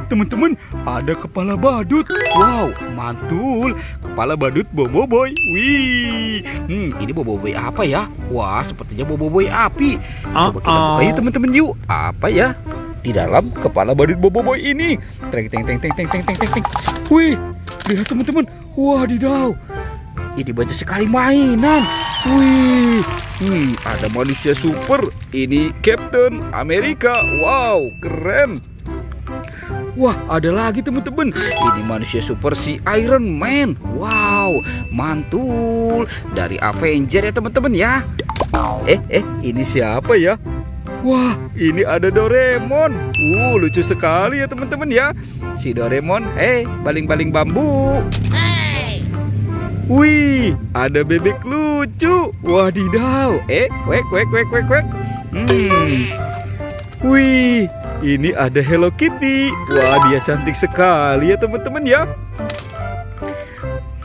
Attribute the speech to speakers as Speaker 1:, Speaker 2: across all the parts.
Speaker 1: teman-teman, ada kepala badut. Wow, mantul. Kepala badut Boboiboy. Wih, ini Boboiboy apa ya? Wah, sepertinya Boboiboy api. Coba kita buka yuk teman-teman yuk. Apa ya di dalam kepala badut Boboiboy ini? Teng teng teng teng teng teng teng teng. Wih, lihat teman-teman. Wadidaw, ini banyak sekali mainan. Wih, ada manusia super. Ini Captain America. Wow, keren. Wah, ada lagi teman-teman. Ini manusia super si Iron Man. Wow, mantul. Dari Avenger ya teman-teman ya. Ini siapa ya? Wah, ini ada Doraemon. Lucu sekali ya teman-teman ya. Si Doraemon, baling-baling bambu. Wih, ada bebek lucu. Wadidaw. Wek. Wih, ini ada Hello Kitty. Wah, dia cantik sekali ya teman-teman ya.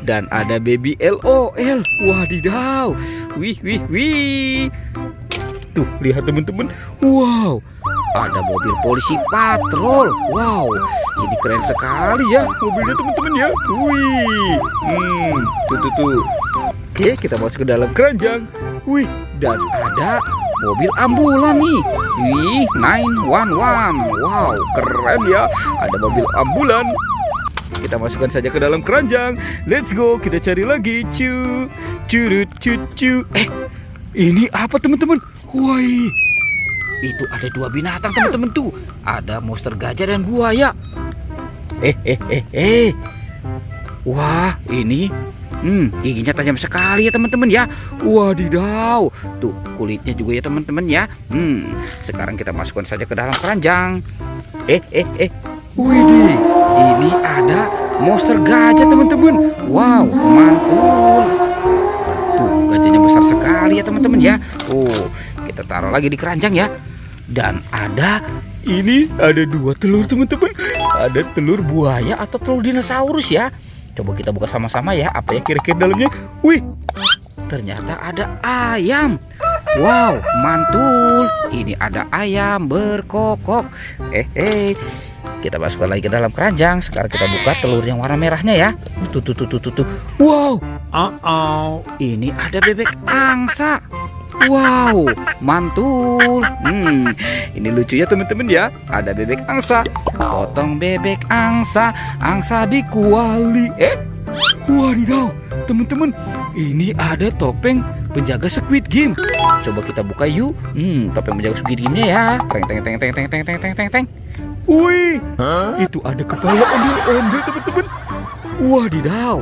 Speaker 1: Dan ada baby LOL. Wadidaw. Wih. Tuh, lihat teman-teman. Wow, ada mobil polisi patrol. Wow, ini keren sekali ya mobilnya teman-teman ya. Wih, tuh. Oke, kita masuk ke dalam keranjang. Wih, dan ada mobil ambulan nih. Wih, 911. Wow, keren ya. Ada mobil ambulan. Kita masukkan saja ke dalam keranjang. Let's go, kita cari lagi. Cu. Ini apa teman-teman? Woi, itu ada dua binatang teman-teman tuh. Ada monster gajah dan buaya. Wah, ini giginya tajam sekali ya teman-teman ya. Wadidaw, tuh kulitnya juga ya teman-teman ya. Sekarang kita masukkan saja ke dalam keranjang. Widih, ini ada monster gajah teman-teman. Wow, mantul. Tuh, gajahnya besar sekali ya teman-teman ya. Kita taruh lagi di keranjang ya. Dan ada dua telur teman-teman. Ada telur buaya atau telur dinosaurus ya. Coba kita buka sama-sama ya. Apa ya kira-kira dalamnya? Wih, ternyata ada ayam. Wow, mantul. Ini ada ayam berkokok. Kita masukkan lagi ke dalam keranjang. Sekarang kita buka telur yang warna merahnya ya. Tuh. Wow. Ini ada bebek angsa. Wow, mantul. Ini lucu ya teman-teman ya. Ada bebek angsa. Potong bebek angsa, angsa di kuali. Wadidaw, teman-teman. Ini ada topeng penjaga Squid Game. Coba kita buka yuk. Topeng penjaga Squid Game-nya ya. Teng. Wih, itu ada kepala ondel-ondel teman-teman. Wadidaw,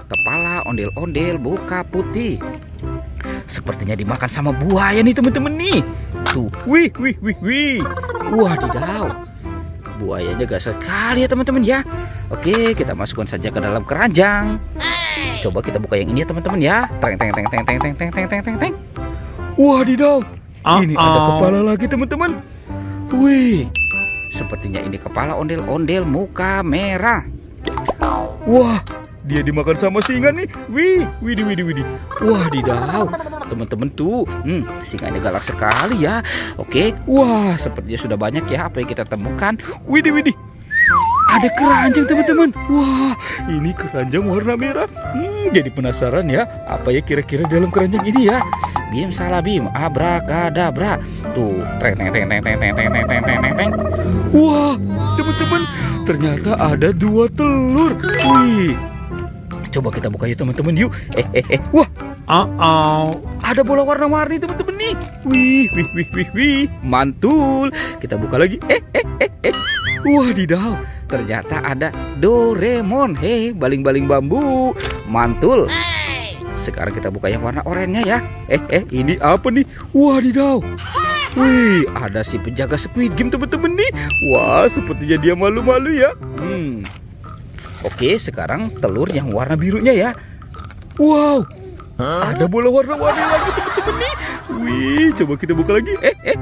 Speaker 1: kepala ondel-ondel buka putih. Sepertinya dimakan sama buaya nih teman-teman nih. Tuh, wih. Wadidaw, buayanya gak sekali ya teman-teman ya. Oke, kita masukkan saja ke dalam keranjang. Coba kita buka yang ini ya teman-teman ya. Teng. Wadidaw, ini ada kepala lagi teman-teman. Wih, sepertinya ini kepala ondel-ondel muka merah. Wah, dia dimakan sama singa nih. Widih. Wadidaw, teman-teman tuh, singanya galak sekali ya. Oke, wah, sepertinya sudah banyak ya apa yang kita temukan. Widih. Ada keranjang teman-teman. Wah, ini keranjang warna merah. Jadi penasaran ya, apa ya kira-kira dalam keranjang ini ya. Bim salah bim, abrakadabra. Tuh, teng. Wah, teman-teman, ternyata ada dua telur. Wih, coba kita buka yuk teman-teman yuk. Wah, ada bola warna-warni teman-teman nih. Wih, mantul. Kita buka lagi. Wadidaw, ternyata ada Doraemon. Baling-baling bambu, mantul. Sekarang kita buka yang warna oranye ya. Ini apa nih? Wadidaw. Wih, ada si penjaga Squid Game teman-teman nih. Wah, sepertinya dia malu-malu ya. Oke, sekarang telur yang warna birunya ya. Wow, ada bola warna-warni lagi teman-teman nih. Wih, coba kita buka lagi.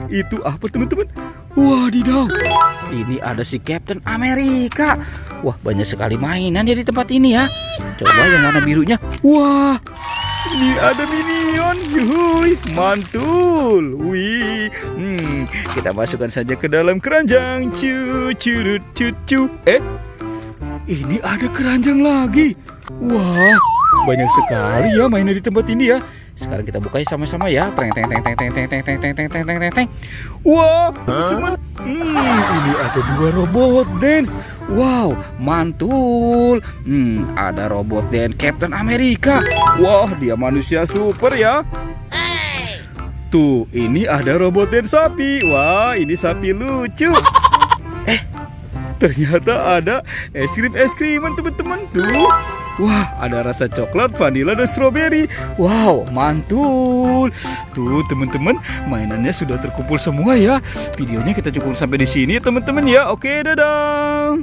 Speaker 1: Itu apa teman-teman? Wadidaw, ini ada si Captain America. Wah, banyak sekali mainan ya di tempat ini ya. Coba yang warna birunya. Wah,
Speaker 2: Ini ada minion, yuhui, mantul. Wih, kita masukkan saja ke dalam keranjang. Cu. Ini ada keranjang lagi. Wah, banyak sekali ya mainnya di tempat ini ya.
Speaker 1: Sekarang kita buka sama-sama ya. Teng teng teng teng teng teng teng teng teng teng teng teng teng.
Speaker 2: Wah, teman-teman, ini ada 2 robot dance.
Speaker 1: Wow, mantul. Ada robot dan Captain Amerika.
Speaker 2: Wah, dia manusia super ya. Tuh, ini ada robot dan sapi. Wah, ini sapi lucu. Ternyata ada es krim-kriman teman-teman. Tuh. Wah, ada rasa coklat, vanila, dan stroberi. Wow, mantul. Tuh, teman-teman, mainannya sudah terkumpul semua ya. Videonya kita cukup sampai di sini, teman-teman ya. Oke, dadah.